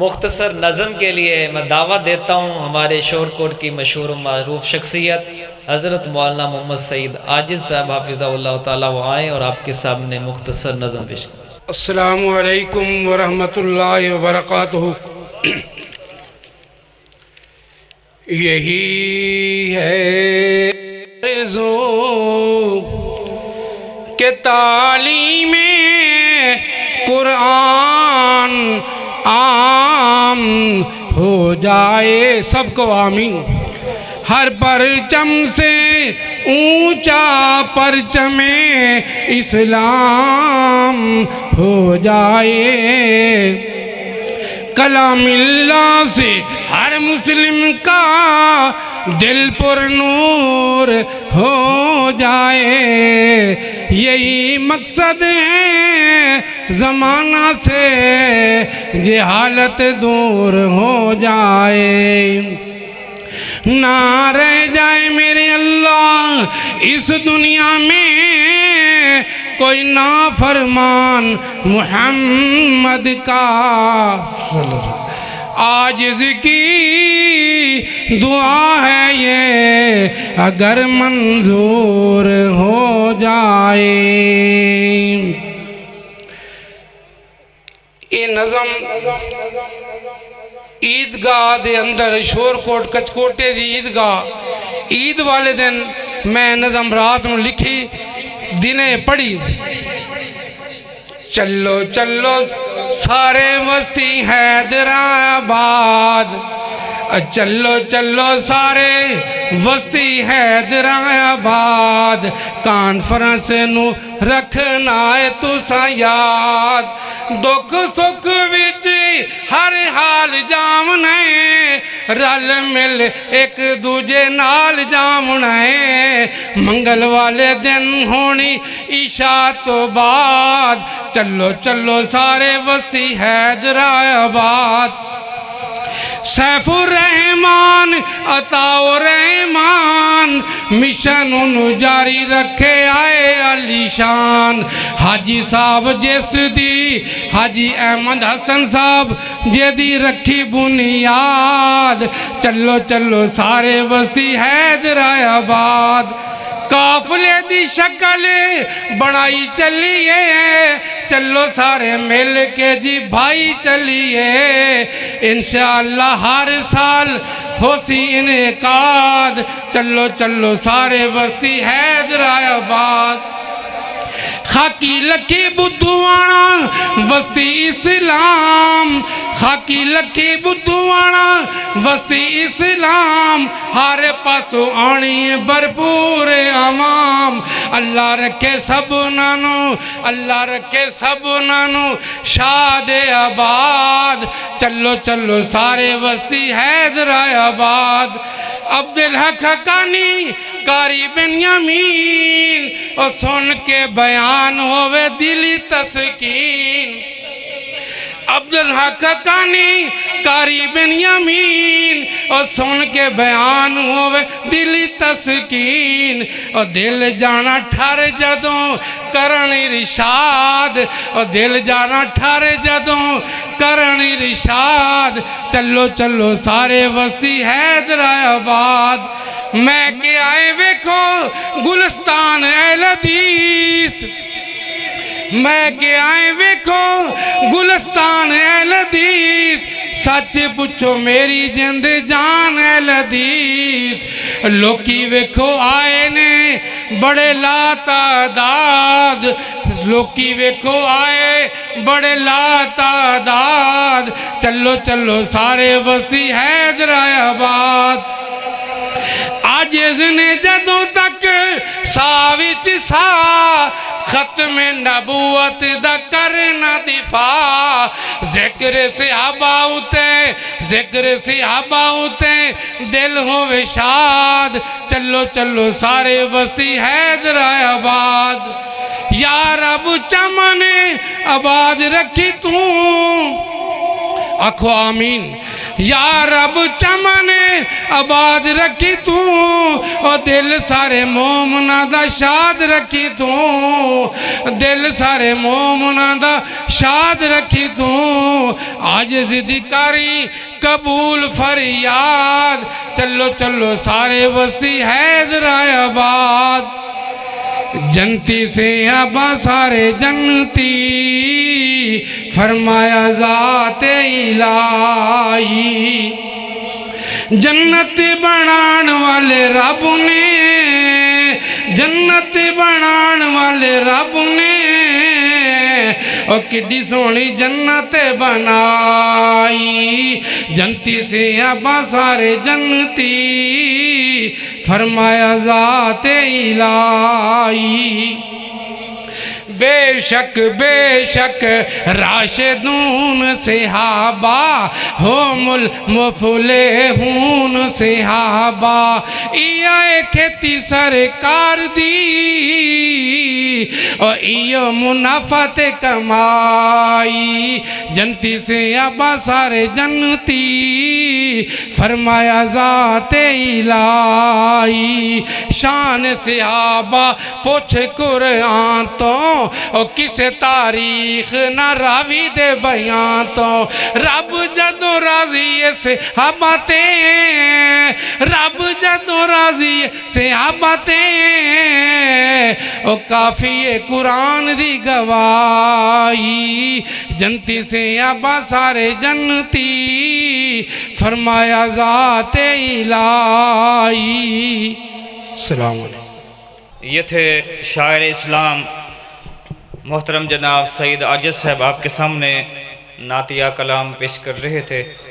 मुख्तसर नज़म के लिए मैं दावत देता हूँ हमारे शोरकोट की मशहूर मरूफ शख्सियत हज़रत मौलाना मोहम्मद सईद आजिज़ साहब हाफिज़हुल्लाह ताला वो आएँ और आपके सामने मुख्तसर नज़म पेश करें। अस्सलामु अलैकुम वरहमतुल्लाहि वबरकातुहू। यही है आरज़ू के तालीमे कुरान आम हो जाए, सबको आमीन। हर परचम से ऊंचा परचमे इस्लाम हो जाए, कलामिल्लाह से हर मुस्लिम का दिल पर नूर हो जाए। यही मकसद है ज़माना से जहालत दूर हो जाए। ना रह जाए मेरे अल्लाह इस दुनिया में कोई नाफरमान मुहम्मद का। आजिज़ की दुआ है ये अगर मंजूर हो जाए। ये नज़म ईदगाह दे अंदर शोरकोट कचकोटे दी ईदगाह ईद वाले दिन मैं नज़म रात में लिखी, दिने पढ़ी। चलो चलो सारे बस्ती हैदराबाद, चलो चलो सारे बस्ती हैदराबाद, कॉन्फ्रेंस नू रखना है तुसा याद। दुख सुख विच हर हाल जामना है, रल मिल एक दूजे नाल जामना है। मंगल वाले दिन होनी ईशा तो बाद, चलो चलो सारे बस्ती हैदराबाद। सैफुर रहमान अताउर रहमान मिशन जारी रखे आए अलीशान। हाजी साहब जिस दी हाजी अहमद हसन साहब जेदी रखी बुनियाद, चलो चलो सारे बस्ती हैदराबाद। काफले दी शक्ल बनाई चलिए, चलो सारे मिल के जी भाई चलिए। इंशाअल्लाह हर साल होसी इनेकाद, चलो चलो सारे बस्ती हैदराबाद। खाकी लकी बुद्धूआना बस्ती इस्लाम, खाकी लकी बुद्धूआना बस्ती इस्लाम। हर पासों आनी भरपूर आवाम, अल्लाह रखे सब नानू, अल्लाह रखे सब नानू शाद आबाद। चलो चलो सारे बस्ती हैदराबाद। अब्दुल हक हकानी कारी बेन्यामीन, और सुन के बयान होवे दिली तस्कीन। अब्दुल हक हकानी कारी बेन्यामीन, और सुन के बयान होवे दिली तस्कीन। और दिल जाना ठर जदों करन इरशाद, और दिल जाना ठर जदों करन इरशाद। चलो चलो सारे बस्ती हैदराबाद। मैं के आए वेखो गुलिस्तान अहल हदीस, मैं के आए वेखो गुलिस्तान अहल हदीस। सच पुछो मेरी जिंद जान अहल हदीस। लोकी वेखो आए ने बड़े लातादाद, लोकी वेखो आए बड़े लातादाद। चलो चलो सारे बस्ती हैदराबाद। आज इसने जदों तक साविच सा खत्म नबूवत दा करना दिफा। जिक्र सहाबा उते, जिक्र सहाबा उते दिल होवे शाद। चलो चलो सारे बस्ती हैदराबाद। या रब चमन आबाद रखी तू, आखो आमीन। या रब चमन आबाद रखी तू ओ दिल सारे मोमना दा शाद रखी तू दिल सारे मोमना दा शाद रखी तू आज जिदकारी कबूल फरियाद चलो चलो सारे बस्ती हैदराबाद जनती से आबा सारे जनती फरमाया ज़ाते इलाही जन्नत बनाने वाले रब ने जन्नत बनाने वाले रब ने ओ किड्डी सोहनी जन्नत बनाई जनती से आबा सारे जनती फरमाया ज़ाते इलाही बेशक बेशक राशिदून सहाबा हो मुल मुफले हून सहाबा इया खेती सरकार दी और इयो मुनाफत कमाई जनती से आबा सारे जनती फरमाया ज़ाते इलाही शान सहाबा पूछ कुरान तो और किसे तारीख ना रावी दे बयां तो रब जदों राजी से हबाते रब जदों राजी से हबाते ओ काफी कुरान दी गवाही जनती से आबा सारे जनती फरमाया ज़ाते इलाही। अस्सलाम वालेकुम। ये थे शायर इस्लाम मोहतरम जनाब सईद आजिज़ साहब आपके सामने नातिया कलाम पेश कर रहे थे।